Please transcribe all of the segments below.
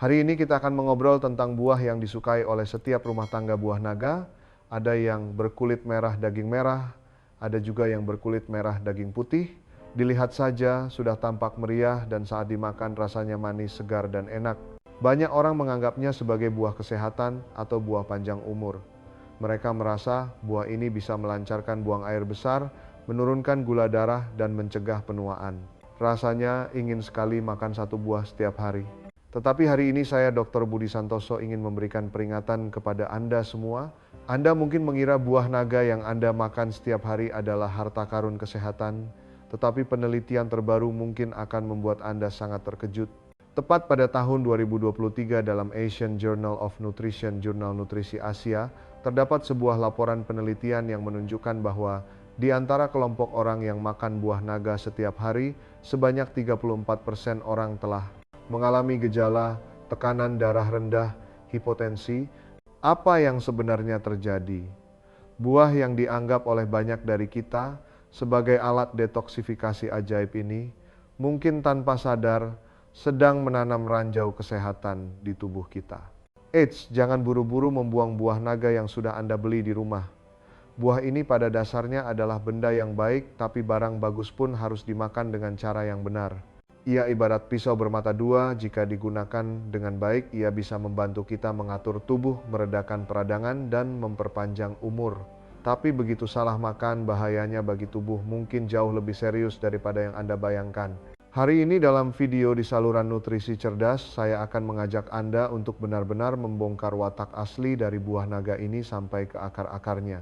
Hari ini kita akan mengobrol tentang buah yang disukai oleh setiap rumah tangga buah naga. Ada yang berkulit merah daging merah, ada juga yang berkulit merah daging putih. Dilihat saja sudah tampak meriah dan saat dimakan rasanya manis, segar dan enak. Banyak orang menganggapnya sebagai buah kesehatan atau buah panjang umur. Mereka merasa buah ini bisa melancarkan buang air besar, menurunkan gula darah, dan mencegah penuaan. Rasanya ingin sekali makan satu buah setiap hari. Tetapi hari ini saya Dr. Budi Santoso ingin memberikan peringatan kepada Anda semua. Anda mungkin mengira buah naga yang Anda makan setiap hari adalah harta karun kesehatan, tetapi penelitian terbaru mungkin akan membuat Anda sangat terkejut. Tepat pada tahun 2023 dalam Asian Journal of Nutrition, Jurnal Nutrisi Asia, terdapat sebuah laporan penelitian yang menunjukkan bahwa di antara kelompok orang yang makan buah naga setiap hari, sebanyak 34% orang telah mengalami gejala tekanan darah rendah, hipotensi. Apa yang sebenarnya terjadi? Buah yang dianggap oleh banyak dari kita sebagai alat detoksifikasi ajaib ini, mungkin tanpa sadar, sedang menanam ranjau kesehatan di tubuh kita. Eits, jangan buru-buru membuang buah naga yang sudah Anda beli di rumah. Buah ini pada dasarnya adalah benda yang baik, tapi barang bagus pun harus dimakan dengan cara yang benar. Ia ibarat pisau bermata dua, jika digunakan dengan baik, ia bisa membantu kita mengatur tubuh, meredakan peradangan, dan memperpanjang umur. Tapi begitu salah makan, bahayanya bagi tubuh mungkin jauh lebih serius daripada yang Anda bayangkan. Hari ini dalam video di saluran nutrisi cerdas, saya akan mengajak Anda untuk benar-benar membongkar watak asli dari buah naga ini sampai ke akar-akarnya.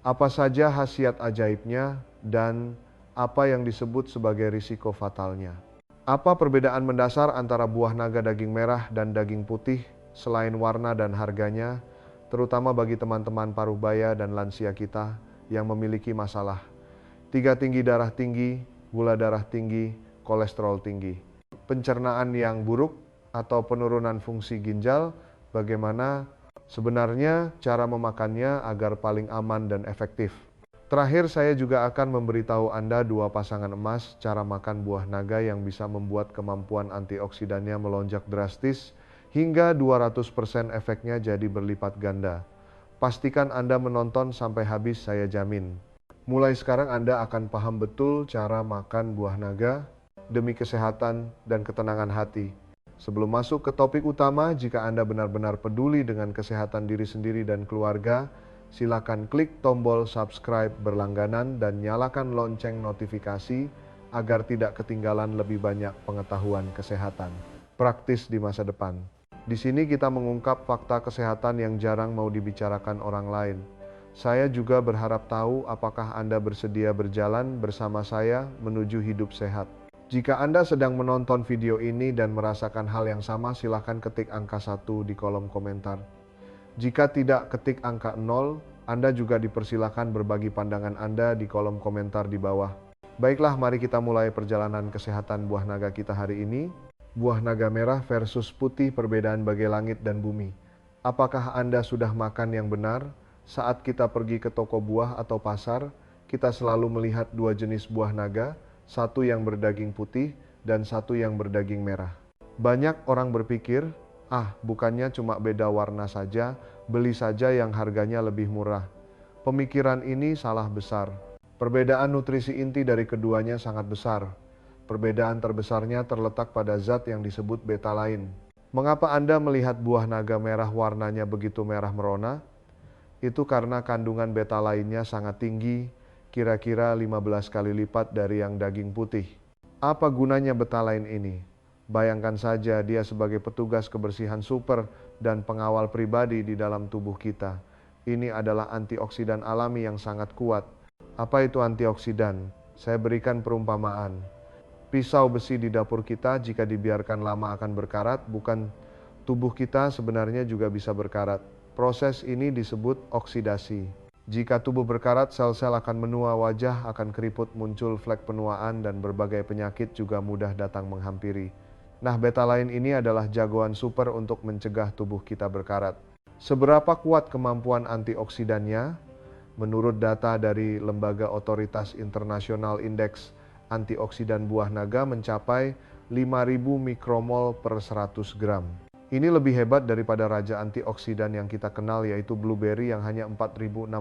Apa saja khasiat ajaibnya dan apa yang disebut sebagai risiko fatalnya. Apa perbedaan mendasar antara buah naga daging merah dan daging putih selain warna dan harganya, terutama bagi teman-teman paruh baya dan lansia kita yang memiliki masalah tinggi darah tinggi, gula darah tinggi, kolesterol tinggi, pencernaan yang buruk, atau penurunan fungsi ginjal. Bagaimana sebenarnya cara memakannya agar paling aman dan efektif? Terakhir, saya juga akan memberitahu Anda dua pasangan emas cara makan buah naga yang bisa membuat kemampuan antioksidannya melonjak drastis hingga 200% efeknya jadi berlipat ganda. Pastikan Anda menonton sampai habis, saya jamin. Mulai sekarang Anda akan paham betul cara makan buah naga demi kesehatan dan ketenangan hati. Sebelum masuk ke topik utama, jika Anda benar-benar peduli dengan kesehatan diri sendiri dan keluarga, silakan klik tombol subscribe berlangganan dan nyalakan lonceng notifikasi agar tidak ketinggalan lebih banyak pengetahuan kesehatan praktis di masa depan. Di sini kita mengungkap fakta kesehatan yang jarang mau dibicarakan orang lain. Saya juga berharap tahu apakah Anda bersedia berjalan bersama saya menuju hidup sehat. Jika Anda sedang menonton video ini dan merasakan hal yang sama, silakan ketik angka 1 di kolom komentar. Jika tidak, ketik angka 0. Anda juga dipersilakan berbagi pandangan Anda di kolom komentar di bawah. Baiklah, mari kita mulai perjalanan kesehatan buah naga kita hari ini. Buah naga merah versus putih, perbedaan bagai langit dan bumi. Apakah Anda sudah makan yang benar? Saat kita pergi ke toko buah atau pasar, kita selalu melihat dua jenis buah naga, satu yang berdaging putih dan satu yang berdaging merah. Banyak orang berpikir, bukannya cuma beda warna saja, beli saja yang harganya lebih murah. Pemikiran ini salah besar. Perbedaan nutrisi inti dari keduanya sangat besar. Perbedaan terbesarnya terletak pada zat yang disebut betalain. Mengapa Anda melihat buah naga merah warnanya begitu merah merona? Itu karena kandungan betalainnya sangat tinggi, kira-kira 15 kali lipat dari yang daging putih. Apa gunanya betalain ini? Bayangkan saja dia sebagai petugas kebersihan super dan pengawal pribadi di dalam tubuh kita. Ini adalah antioksidan alami yang sangat kuat. Apa itu antioksidan? Saya berikan perumpamaan. Pisau besi di dapur kita jika dibiarkan lama akan berkarat, bukan tubuh kita sebenarnya juga bisa berkarat. Proses ini disebut oksidasi. Jika tubuh berkarat, sel-sel akan menua, wajah akan keriput, muncul flek penuaan, dan berbagai penyakit juga mudah datang menghampiri. Nah, betalain ini adalah jagoan super untuk mencegah tubuh kita berkarat. Seberapa kuat kemampuan antioksidannya? Menurut data dari Lembaga Otoritas Internasional, indeks antioksidan buah naga mencapai 5.000 mikromol per 100 gram. Ini lebih hebat daripada raja antioksidan yang kita kenal, yaitu blueberry yang hanya 4.669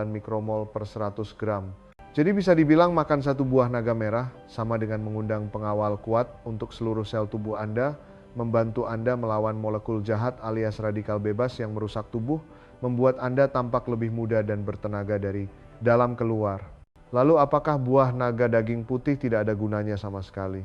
mikromol per 100 gram. Jadi bisa dibilang makan satu buah naga merah sama dengan mengundang pengawal kuat untuk seluruh sel tubuh Anda, membantu Anda melawan molekul jahat alias radikal bebas yang merusak tubuh, membuat Anda tampak lebih muda dan bertenaga dari dalam keluar. Lalu apakah buah naga daging putih tidak ada gunanya sama sekali?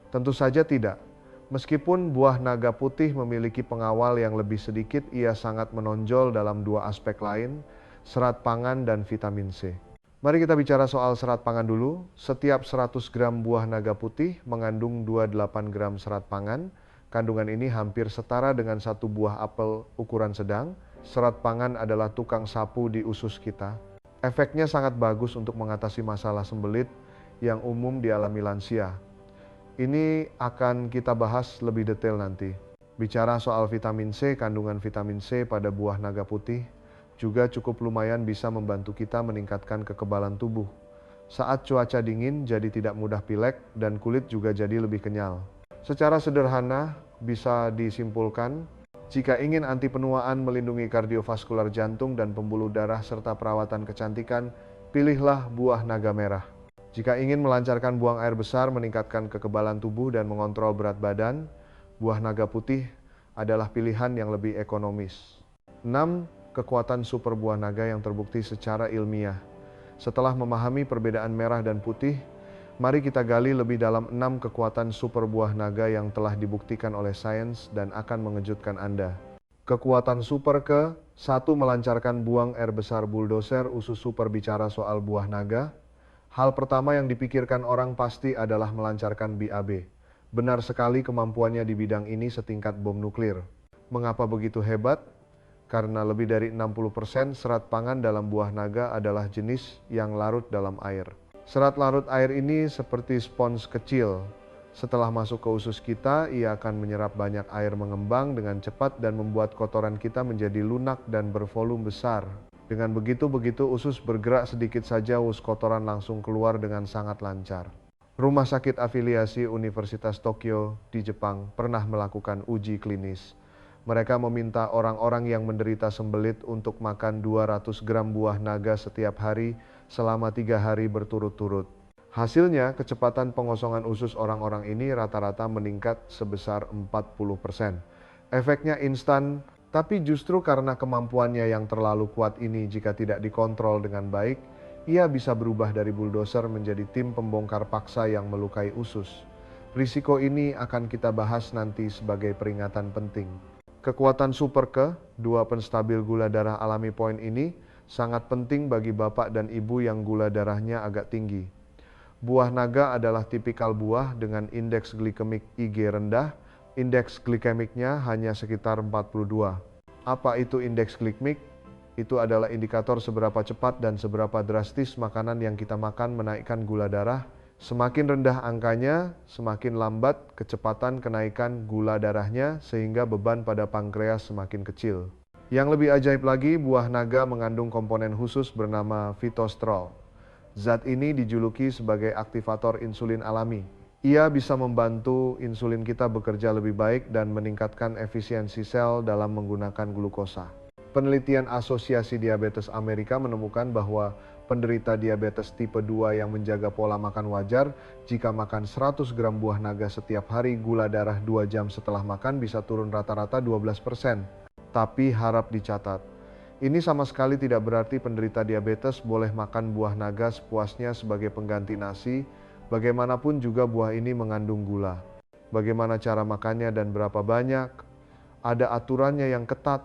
Tentu saja tidak. Meskipun buah naga putih memiliki pengawal yang lebih sedikit, ia sangat menonjol dalam dua aspek lain, serat pangan dan vitamin C. Mari kita bicara soal serat pangan dulu. Setiap 100 gram buah naga putih mengandung 28 gram serat pangan. Kandungan ini hampir setara dengan satu buah apel ukuran sedang. Serat pangan adalah tukang sapu di usus kita. Efeknya sangat bagus untuk mengatasi masalah sembelit yang umum dialami lansia. Ini akan kita bahas lebih detail nanti. Bicara soal vitamin C, kandungan vitamin C pada buah naga putih juga cukup lumayan bisa membantu kita meningkatkan kekebalan tubuh. Saat cuaca dingin jadi tidak mudah pilek dan kulit juga jadi lebih kenyal. Secara sederhana bisa disimpulkan, jika ingin anti penuaan, melindungi kardiovaskular jantung dan pembuluh darah serta perawatan kecantikan, pilihlah buah naga merah. Jika ingin melancarkan buang air besar, meningkatkan kekebalan tubuh dan mengontrol berat badan, buah naga putih adalah pilihan yang lebih ekonomis. 6. Kekuatan super buah naga yang terbukti secara ilmiah. Setelah memahami perbedaan merah dan putih, mari kita gali lebih dalam 6 kekuatan super buah naga yang telah dibuktikan oleh sains dan akan mengejutkan Anda. Kekuatan super ke-1, melancarkan buang air besar bulldozer. Usus super bicara soal buah naga. Hal pertama yang dipikirkan orang pasti adalah melancarkan BAB. Benar sekali, kemampuannya di bidang ini setingkat bom nuklir. Mengapa begitu hebat? Karena lebih dari 60% serat pangan dalam buah naga adalah jenis yang larut dalam air. Serat larut air ini seperti spons kecil. Setelah masuk ke usus kita, ia akan menyerap banyak air, mengembang dengan cepat dan membuat kotoran kita menjadi lunak dan bervolume besar. Dengan begitu usus bergerak sedikit saja, kotoran langsung keluar dengan sangat lancar. Rumah sakit afiliasi Universitas Tokyo di Jepang pernah melakukan uji klinis. Mereka meminta orang-orang yang menderita sembelit untuk makan 200 gram buah naga setiap hari selama 3 hari berturut-turut. Hasilnya, kecepatan pengosongan usus orang-orang ini rata-rata meningkat sebesar 40%. Efeknya instan, tapi justru karena kemampuannya yang terlalu kuat ini, jika tidak dikontrol dengan baik, ia bisa berubah dari bulldozer menjadi tim pembongkar paksa yang melukai usus. Risiko ini akan kita bahas nanti sebagai peringatan penting. Kekuatan super ke-2, penstabil gula darah alami. Poin ini sangat penting bagi bapak dan ibu yang gula darahnya agak tinggi. Buah naga adalah tipikal buah dengan indeks glikemik IG rendah. Indeks glikemiknya hanya sekitar 42. Apa itu indeks glikemik? Itu adalah indikator seberapa cepat dan seberapa drastis makanan yang kita makan menaikkan gula darah. Semakin rendah angkanya, semakin lambat kecepatan kenaikan gula darahnya, sehingga beban pada pankreas semakin kecil. Yang lebih ajaib lagi, buah naga mengandung komponen khusus bernama fitosterol. Zat ini dijuluki sebagai aktivator insulin alami. Ia bisa membantu insulin kita bekerja lebih baik dan meningkatkan efisiensi sel dalam menggunakan glukosa. Penelitian Asosiasi Diabetes Amerika menemukan bahwa penderita diabetes tipe 2 yang menjaga pola makan wajar, jika makan 100 gram buah naga setiap hari, gula darah 2 jam setelah makan bisa turun rata-rata 12%. Tapi harap dicatat, ini sama sekali tidak berarti penderita diabetes boleh makan buah naga sepuasnya sebagai pengganti nasi. Bagaimanapun juga buah ini mengandung gula. Bagaimana cara makannya dan berapa banyak? Ada aturannya yang ketat.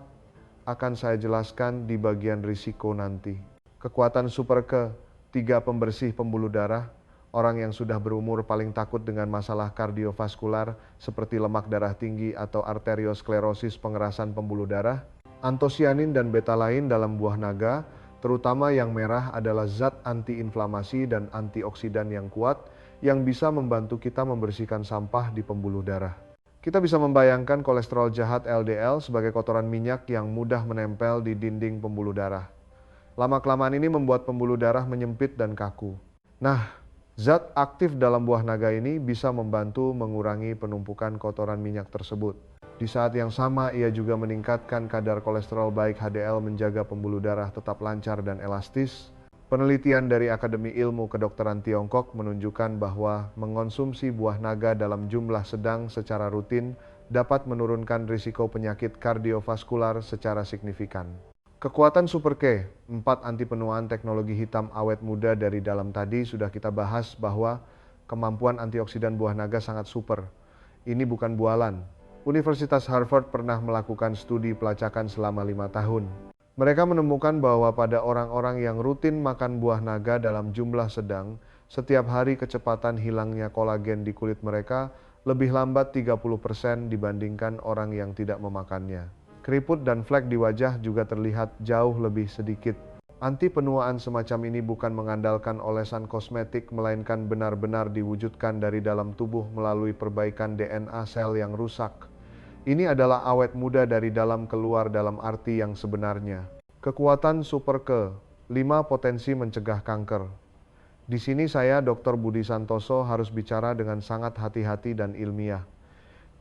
Akan saya jelaskan di bagian risiko nanti. Kekuatan super ke-3, pembersih pembuluh darah. Orang yang sudah berumur paling takut dengan masalah kardiovaskular seperti lemak darah tinggi atau arteriosklerosis, pengerasan pembuluh darah. Antosianin dan betalain dalam buah naga, terutama yang merah, adalah zat antiinflamasi dan antioksidan yang kuat yang bisa membantu kita membersihkan sampah di pembuluh darah. Kita bisa membayangkan kolesterol jahat LDL sebagai kotoran minyak yang mudah menempel di dinding pembuluh darah. Lama-kelamaan ini membuat pembuluh darah menyempit dan kaku. Nah, zat aktif dalam buah naga ini bisa membantu mengurangi penumpukan kotoran minyak tersebut. Di saat yang sama, ia juga meningkatkan kadar kolesterol baik HDL, menjaga pembuluh darah tetap lancar dan elastis. Penelitian dari Akademi Ilmu Kedokteran Tiongkok menunjukkan bahwa mengonsumsi buah naga dalam jumlah sedang secara rutin dapat menurunkan risiko penyakit kardiovaskular secara signifikan. Kekuatan Super K, 4 anti penuaan teknologi hitam awet muda dari dalam tadi sudah kita bahas bahwa kemampuan antioksidan buah naga sangat super. Ini bukan bualan. Universitas Harvard pernah melakukan studi pelacakan selama 5 tahun. Mereka menemukan bahwa pada orang-orang yang rutin makan buah naga dalam jumlah sedang, setiap hari kecepatan hilangnya kolagen di kulit mereka lebih lambat 30% dibandingkan orang yang tidak memakannya. Keriput dan flek di wajah juga terlihat jauh lebih sedikit. Anti penuaan semacam ini bukan mengandalkan olesan kosmetik, melainkan benar-benar diwujudkan dari dalam tubuh melalui perbaikan DNA sel yang rusak. Ini adalah awet muda dari dalam keluar dalam arti yang sebenarnya. Kekuatan Super K, 5 potensi mencegah kanker. Di sini saya, Dr. Budi Santoso, harus bicara dengan sangat hati-hati dan ilmiah.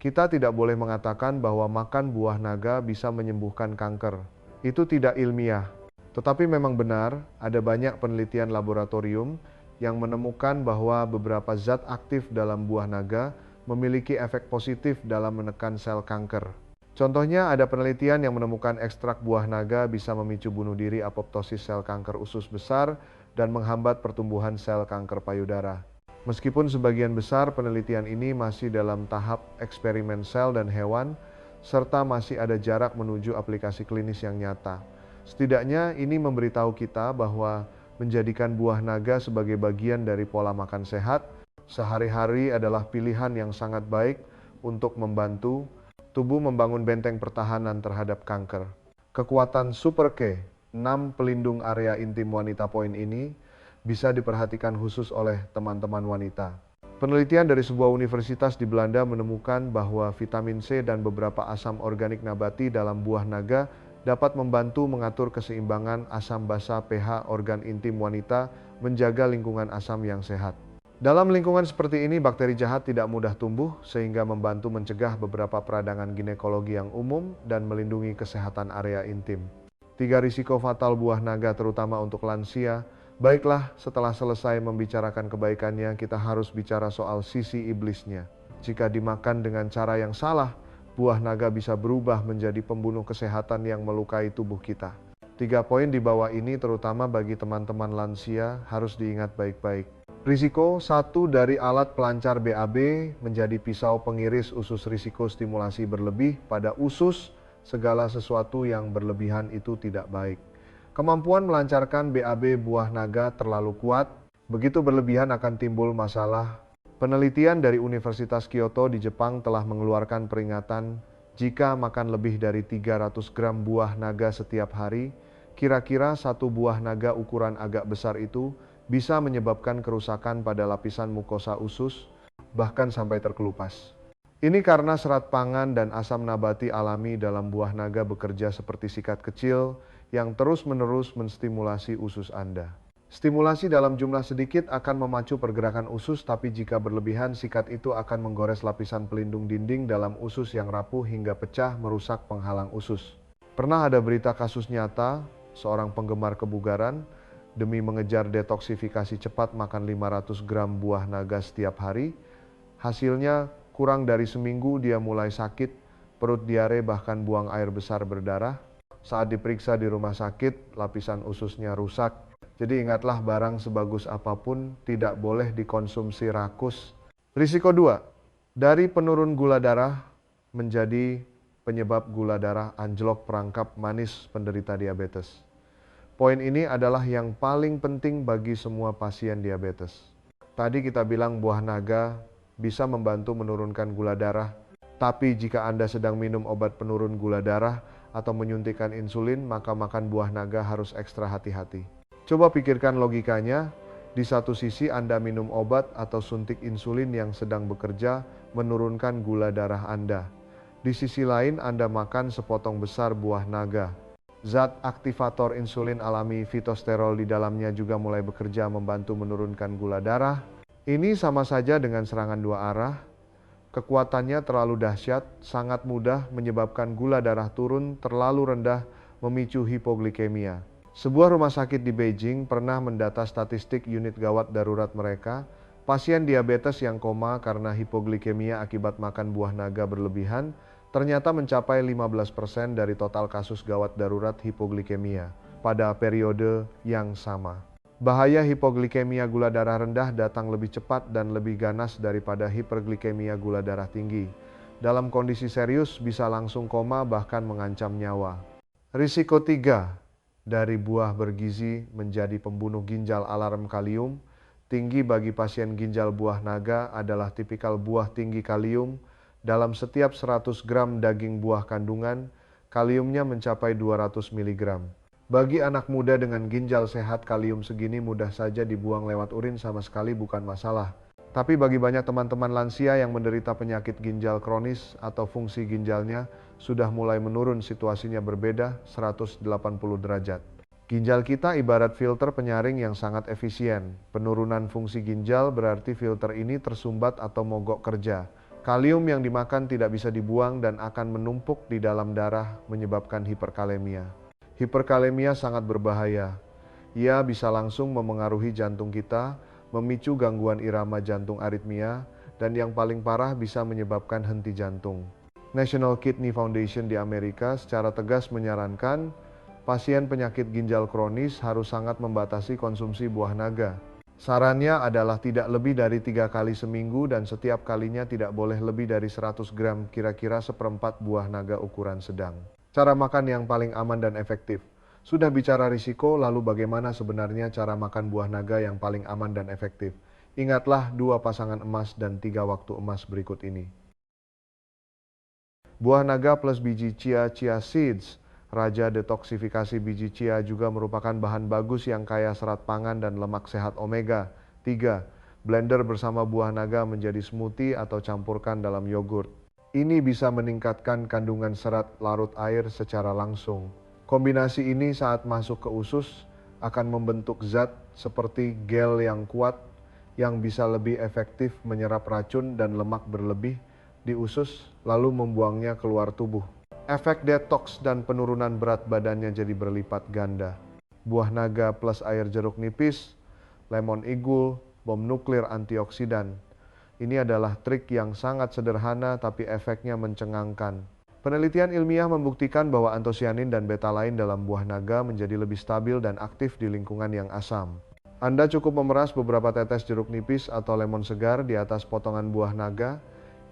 Kita tidak boleh mengatakan bahwa makan buah naga bisa menyembuhkan kanker. Itu tidak ilmiah. Tetapi memang benar, ada banyak penelitian laboratorium yang menemukan bahwa beberapa zat aktif dalam buah naga memiliki efek positif dalam menekan sel kanker. Contohnya, ada penelitian yang menemukan ekstrak buah naga bisa memicu bunuh diri apoptosis sel kanker usus besar dan menghambat pertumbuhan sel kanker payudara. Meskipun sebagian besar penelitian ini masih dalam tahap eksperimen sel dan hewan, serta masih ada jarak menuju aplikasi klinis yang nyata. Setidaknya ini memberitahu kita bahwa menjadikan buah naga sebagai bagian dari pola makan sehat sehari-hari adalah pilihan yang sangat baik untuk membantu tubuh membangun benteng pertahanan terhadap kanker. Kekuatan Super K, 6 pelindung area intim wanita. Poin ini bisa diperhatikan khusus oleh teman-teman wanita. Penelitian dari sebuah universitas di Belanda menemukan bahwa vitamin C dan beberapa asam organik nabati dalam buah naga dapat membantu mengatur keseimbangan asam basa pH organ intim wanita, menjaga lingkungan asam yang sehat. Dalam lingkungan seperti ini, bakteri jahat tidak mudah tumbuh, sehingga membantu mencegah beberapa peradangan ginekologi yang umum dan melindungi kesehatan area intim. 3 risiko fatal buah naga terutama untuk lansia. Baiklah, setelah selesai membicarakan kebaikannya, kita harus bicara soal sisi iblisnya. Jika dimakan dengan cara yang salah, buah naga bisa berubah menjadi pembunuh kesehatan yang melukai tubuh kita. 3 poin di bawah ini terutama bagi teman-teman lansia harus diingat baik-baik. Risiko 1 dari alat pelancar BAB menjadi pisau pengiris usus. Risiko stimulasi berlebih pada usus. Segala sesuatu yang berlebihan itu tidak baik. Kemampuan melancarkan BAB buah naga terlalu kuat, begitu berlebihan akan timbul masalah. Penelitian dari Universitas Kyoto di Jepang telah mengeluarkan peringatan jika makan lebih dari 300 gram buah naga setiap hari, kira-kira 1 buah naga ukuran agak besar itu bisa menyebabkan kerusakan pada lapisan mukosa usus, bahkan sampai terkelupas. Ini karena serat pangan dan asam nabati alami dalam buah naga bekerja seperti sikat kecil yang terus-menerus menstimulasi usus Anda. Stimulasi dalam jumlah sedikit akan memacu pergerakan usus, tapi jika berlebihan, sikat itu akan menggores lapisan pelindung dinding dalam usus yang rapuh hingga pecah, merusak penghalang usus. Pernah ada berita kasus nyata, seorang penggemar kebugaran demi mengejar detoksifikasi cepat makan 500 gram buah naga setiap hari. Hasilnya kurang dari seminggu dia mulai sakit, perut diare, bahkan buang air besar berdarah. Saat diperiksa di rumah sakit, lapisan ususnya rusak. Jadi ingatlah, barang sebagus apapun tidak boleh dikonsumsi rakus. Risiko 2, dari penurun gula darah menjadi penyebab gula darah anjlok perangkap manis penderita diabetes. Poin ini adalah yang paling penting bagi semua pasien diabetes. Tadi kita bilang buah naga bisa membantu menurunkan gula darah, tapi jika Anda sedang minum obat penurun gula darah atau menyuntikkan insulin, maka makan buah naga harus ekstra hati-hati. Coba pikirkan logikanya, di satu sisi Anda minum obat atau suntik insulin yang sedang bekerja menurunkan gula darah Anda. Di sisi lain Anda makan sepotong besar buah naga. Zat aktivator insulin alami fitosterol di dalamnya juga mulai bekerja membantu menurunkan gula darah. Ini sama saja dengan serangan 2 arah. Kekuatannya terlalu dahsyat, sangat mudah menyebabkan gula darah turun terlalu rendah, memicu hipoglikemia. Sebuah rumah sakit di Beijing pernah mendata statistik unit gawat darurat mereka. Pasien diabetes yang koma karena hipoglikemia akibat makan buah naga berlebihan ternyata mencapai 15% dari total kasus gawat darurat hipoglikemia pada periode yang sama. Bahaya hipoglikemia gula darah rendah datang lebih cepat dan lebih ganas daripada hiperglikemia gula darah tinggi. Dalam kondisi serius bisa langsung koma bahkan mengancam nyawa. Risiko 3 dari buah bergizi menjadi pembunuh ginjal alarm kalium. Tinggi bagi pasien ginjal buah naga adalah tipikal buah tinggi kalium. Dalam setiap 100 gram daging buah kandungan, kaliumnya mencapai 200 mg. Bagi anak muda dengan ginjal sehat, kalium segini mudah saja dibuang lewat urin, sama sekali bukan masalah. Tapi bagi banyak teman-teman lansia yang menderita penyakit ginjal kronis atau fungsi ginjalnya sudah mulai menurun, situasinya berbeda 180 derajat. Ginjal kita ibarat filter penyaring yang sangat efisien. Penurunan fungsi ginjal berarti filter ini tersumbat atau mogok kerja. Kalium yang dimakan tidak bisa dibuang dan akan menumpuk di dalam darah menyebabkan hiperkalemia. Hiperkalemia sangat berbahaya. Ia bisa langsung memengaruhi jantung kita, memicu gangguan irama jantung aritmia, dan yang paling parah bisa menyebabkan henti jantung. National Kidney Foundation di Amerika secara tegas menyarankan pasien penyakit ginjal kronis harus sangat membatasi konsumsi buah naga. Sarannya adalah tidak lebih dari 3 kali seminggu dan setiap kalinya tidak boleh lebih dari 100 gram, kira-kira seperempat buah naga ukuran sedang. Cara makan yang paling aman dan efektif. Sudah bicara risiko, lalu bagaimana sebenarnya cara makan buah naga yang paling aman dan efektif? Ingatlah 2 pasangan emas dan 3 waktu emas berikut ini. Buah naga plus biji chia seeds. Raja detoksifikasi biji chia juga merupakan bahan bagus yang kaya serat pangan dan lemak sehat omega 3. Blender bersama buah naga menjadi smoothie atau campurkan dalam yogurt. Ini bisa meningkatkan kandungan serat larut air secara langsung. Kombinasi ini saat masuk ke usus akan membentuk zat seperti gel yang kuat yang bisa lebih efektif menyerap racun dan lemak berlebih di usus lalu membuangnya keluar tubuh. Efek detoks dan penurunan berat badannya jadi berlipat ganda. Buah naga plus air jeruk nipis, lemon igul, bom nuklir antioksidan. Ini adalah trik yang sangat sederhana tapi efeknya mencengangkan. Penelitian ilmiah membuktikan bahwa antosianin dan betalain dalam buah naga menjadi lebih stabil dan aktif di lingkungan yang asam. Anda cukup memeras beberapa tetes jeruk nipis atau lemon segar di atas potongan buah naga.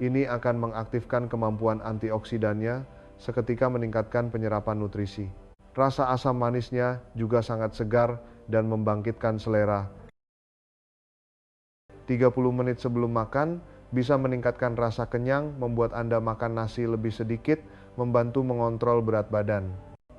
Ini akan mengaktifkan kemampuan antioksidannya, seketika meningkatkan penyerapan nutrisi. Rasa asam manisnya juga sangat segar dan membangkitkan selera. 30 menit sebelum makan bisa meningkatkan rasa kenyang, membuat Anda makan nasi lebih sedikit, membantu mengontrol berat badan.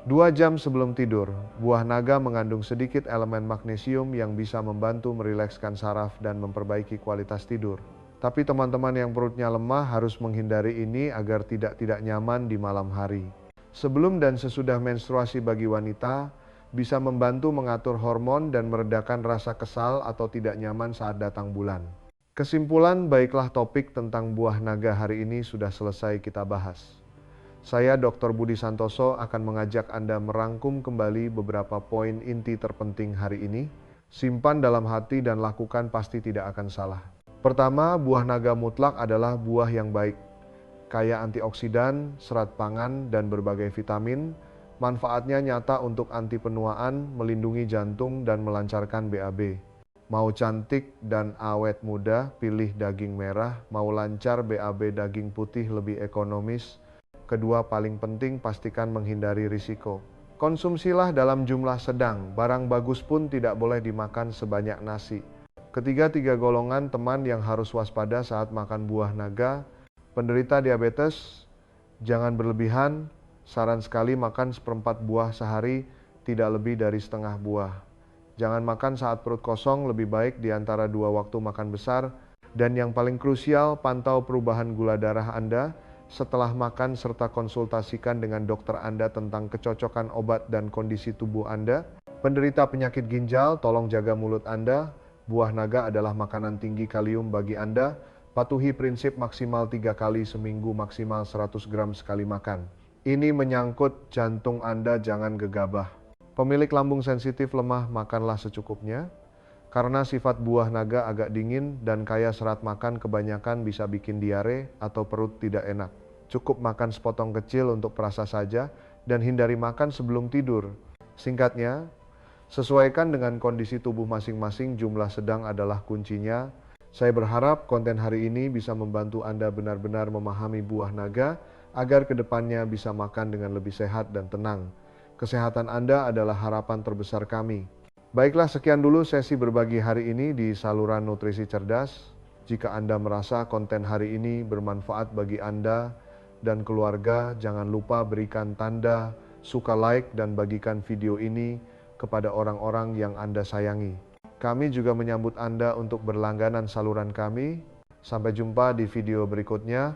2 jam sebelum tidur, buah naga mengandung sedikit elemen magnesium yang bisa membantu merilekskan saraf dan memperbaiki kualitas tidur. Tapi teman-teman yang perutnya lemah harus menghindari ini agar tidak nyaman di malam hari. Sebelum dan sesudah menstruasi bagi wanita, bisa membantu mengatur hormon dan meredakan rasa kesal atau tidak nyaman saat datang bulan. Kesimpulan, baiklah, topik tentang buah naga hari ini sudah selesai kita bahas. Saya Dr. Budi Santoso akan mengajak Anda merangkum kembali beberapa poin inti terpenting hari ini. Simpan dalam hati dan lakukan, pasti tidak akan salah. Pertama, buah naga mutlak adalah buah yang baik. Kaya antioksidan, serat pangan, dan berbagai vitamin. Manfaatnya nyata untuk anti penuaan, melindungi jantung, dan melancarkan BAB. Mau cantik dan awet muda, pilih daging merah. Mau lancar BAB, daging putih lebih ekonomis. Kedua, paling penting, pastikan menghindari risiko. Konsumsilah dalam jumlah sedang. Barang bagus pun tidak boleh dimakan sebanyak nasi. Ketiga, 3 golongan teman yang harus waspada saat makan buah naga. Penderita diabetes, jangan berlebihan. Saran sekali makan seperempat buah sehari, tidak lebih dari setengah buah. Jangan makan saat perut kosong, lebih baik di antara 2 waktu makan besar. Dan yang paling krusial, pantau perubahan gula darah Anda setelah makan serta konsultasikan dengan dokter Anda tentang kecocokan obat dan kondisi tubuh Anda. Penderita penyakit ginjal, tolong jaga mulut Anda. Buah naga adalah makanan tinggi kalium bagi Anda. Patuhi prinsip maksimal 3 kali seminggu, maksimal 100 gram sekali makan. Ini menyangkut jantung Anda, jangan gegabah. Pemilik lambung sensitif lemah, makanlah secukupnya. Karena sifat buah naga agak dingin dan kaya serat, makan kebanyakan bisa bikin diare atau perut tidak enak. Cukup makan sepotong kecil untuk perasa saja dan hindari makan sebelum tidur. Singkatnya, sesuaikan dengan kondisi tubuh masing-masing, jumlah sedang adalah kuncinya. Saya berharap konten hari ini bisa membantu Anda benar-benar memahami buah naga agar kedepannya bisa makan dengan lebih sehat dan tenang. Kesehatan Anda adalah harapan terbesar kami. Baiklah, sekian dulu sesi berbagi hari ini di saluran Nutrisi Cerdas. Jika Anda merasa konten hari ini bermanfaat bagi Anda dan keluarga, jangan lupa berikan tanda suka, like, dan bagikan video ini kepada orang-orang yang Anda sayangi. Kami juga menyambut Anda untuk berlangganan saluran kami. Sampai jumpa di video berikutnya.